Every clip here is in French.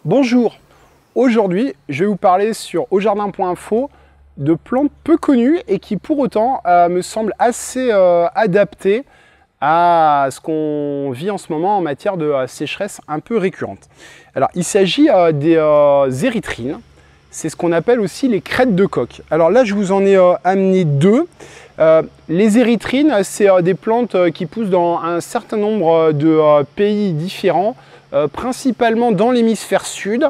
Bonjour, aujourd'hui je vais vous parler sur aujardin.info de plantes peu connues et qui pour autant me semblent assez adaptées à ce qu'on vit en ce moment en matière de sécheresse un peu récurrente. Alors il s'agit des érythrines, c'est ce qu'on appelle aussi les crêtes de coq. Alors là je vous en ai amené deux. Les érythrines, c'est des plantes qui poussent dans un certain nombre de pays différents, principalement dans l'hémisphère sud.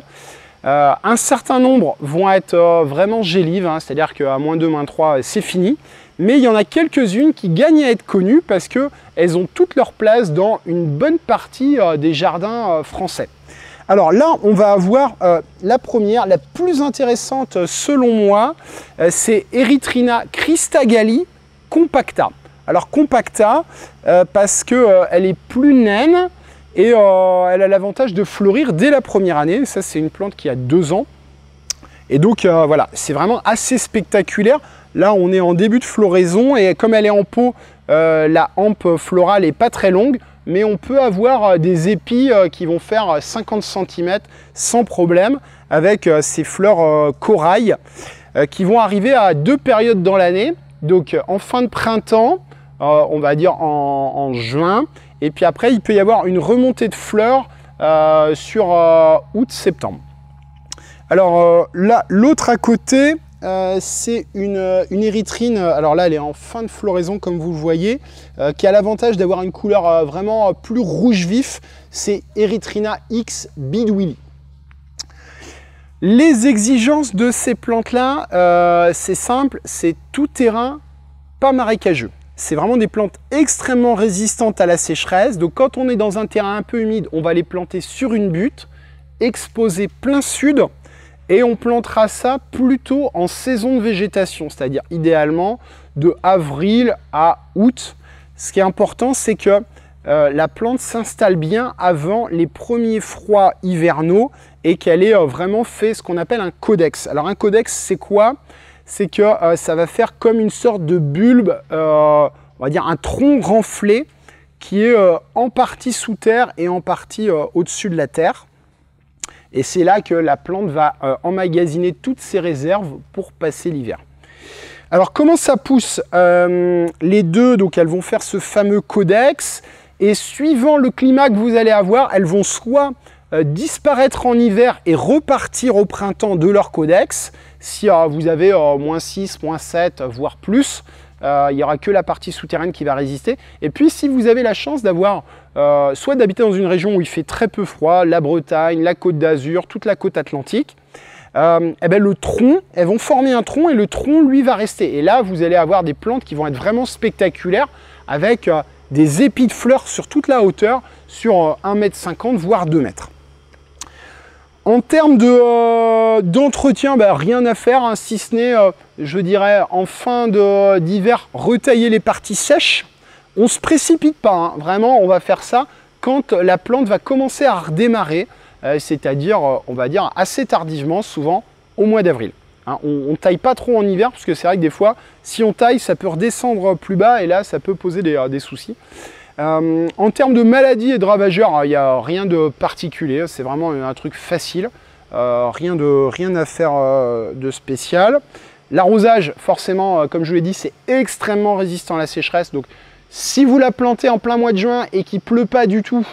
Un certain nombre vont être vraiment gélives, hein, c'est-à-dire qu'à -2, -3, c'est fini. Mais il y en a quelques-unes qui gagnent à être connues parce qu'elles ont toute leur place dans une bonne partie des jardins français. Alors là, on va avoir la première, la plus intéressante selon moi, c'est Erythrina Christagalli compacta. Alors compacta parce qu'elle est plus naine et elle a l'avantage de fleurir dès la première année. Ça, c'est une plante qui a 2 ans. Et donc voilà, c'est vraiment assez spectaculaire. Là, on est en début de floraison et comme elle est en pot, la hampe florale n'est pas très longue, mais on peut avoir des épis qui vont faire 50 cm sans problème avec ces fleurs corail qui vont arriver à 2 périodes dans l'année. Donc en fin de printemps, on va dire en juin, et puis après il peut y avoir une remontée de fleurs sur août-septembre. Alors là, l'autre à côté, c'est une érythrine, alors là elle est en fin de floraison comme vous le voyez, qui a l'avantage d'avoir une couleur vraiment plus rouge vif, c'est Erythrina X Bidwilli. Les exigences de ces plantes-là, c'est simple, c'est tout terrain, pas marécageux. C'est vraiment des plantes extrêmement résistantes à la sécheresse. Donc quand on est dans un terrain un peu humide, on va les planter sur une butte, exposée plein sud, et on plantera ça plutôt en saison de végétation, c'est-à-dire idéalement de avril à août. Ce qui est important, c'est que la plante s'installe bien avant les premiers froids hivernaux et qu'elle ait vraiment fait ce qu'on appelle un codex. Alors un codex, c'est quoi? C'est que ça va faire comme une sorte de bulbe, on va dire un tronc renflé qui est en partie sous terre et en partie au-dessus de la terre. Et c'est là que la plante va emmagasiner toutes ses réserves pour passer l'hiver. Alors comment ça pousse? Les deux, donc elles vont faire ce fameux codex. Et suivant le climat que vous allez avoir, elles vont soit disparaître en hiver et repartir au printemps de leur codex. Si vous avez -6, -7, voire plus, il n'y aura que la partie souterraine qui va résister. Et puis si vous avez la chance d'avoir, soit d'habiter dans une région où il fait très peu froid, la Bretagne, la Côte d'Azur, toute la côte atlantique, eh ben le tronc, elles vont former un tronc et le tronc, lui, va rester. Et là, vous allez avoir des plantes qui vont être vraiment spectaculaires avec des épis de fleurs sur toute la hauteur, sur 1,50 m, voire 2 mètres. En termes d'entretien, rien à faire, hein, si ce n'est, je dirais, en fin d'hiver, retailler les parties sèches. On ne se précipite pas, hein, vraiment, on va faire ça quand la plante va commencer à redémarrer, c'est-à-dire, on va dire, assez tardivement, souvent au mois d'avril. Hein, on ne taille pas trop en hiver, parce que c'est vrai que des fois, si on taille, ça peut redescendre plus bas, et là, ça peut poser des soucis. En termes de maladies et de ravageurs, il n'y a rien de particulier, c'est vraiment un truc facile, rien à faire de spécial. L'arrosage, forcément, comme je vous l'ai dit, c'est extrêmement résistant à la sécheresse, donc si vous la plantez en plein mois de juin et qu'il ne pleut pas du tout,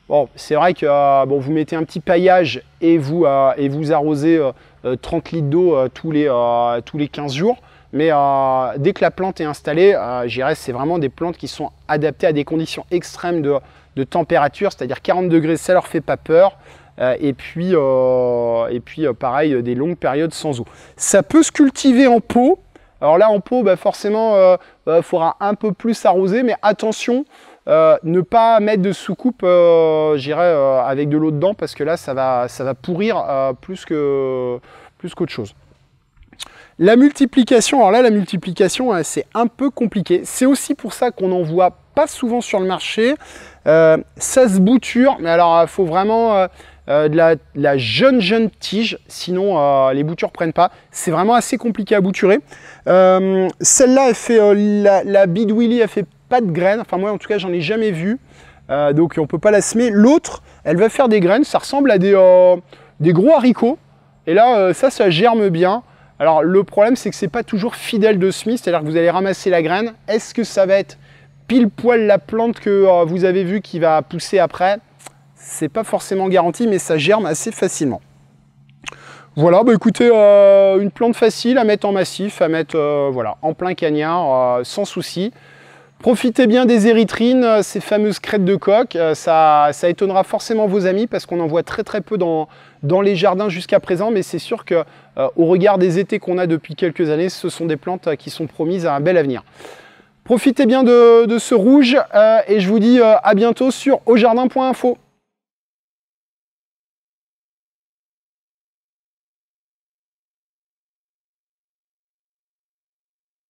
bon, c'est vrai que vous mettez un petit paillage et vous arrosez 30 litres d'eau tous les 15 jours. Mais dès que la plante est installée, c'est vraiment des plantes qui sont adaptées à des conditions extrêmes de température, c'est-à-dire 40 degrés, ça leur fait pas peur. Et puis pareil, des longues périodes sans eau. Ça peut se cultiver en pot. Alors là, en pot, forcément, il faudra un peu plus arroser, mais attention, ne pas mettre de soucoupe, avec de l'eau dedans, parce que là, ça va pourrir plus qu'autre chose. La multiplication, alors là, la multiplication, c'est un peu compliqué. C'est aussi pour ça qu'on n'en voit pas souvent sur le marché. Ça se bouture, mais alors il faut vraiment de la jeune tige, sinon les boutures ne prennent pas. C'est vraiment assez compliqué à bouturer. Celle-là, elle fait la Bidwilli, elle fait pas de graines. Enfin moi, en tout cas, j'en ai jamais vu. Donc on ne peut pas la semer. L'autre, elle va faire des graines. Ça ressemble à des gros haricots. Et là, ça germe bien. Alors le problème, c'est que c'est pas toujours fidèle de semis, c'est-à-dire que vous allez ramasser la graine. Est-ce que ça va être pile poil la plante que vous avez vue qui va pousser après? C'est pas forcément garanti, mais ça germe assez facilement. Voilà, bah écoutez, une plante facile à mettre en massif, à mettre voilà, en plein cagnard, sans souci. Profitez bien des érythrines, ces fameuses crêtes de coq. Ça étonnera forcément vos amis parce qu'on en voit très très peu dans les jardins jusqu'à présent, mais c'est sûr que au regard des étés qu'on a depuis quelques années, ce sont des plantes qui sont promises à un bel avenir. Profitez bien de ce rouge et je vous dis à bientôt sur aujardin.info.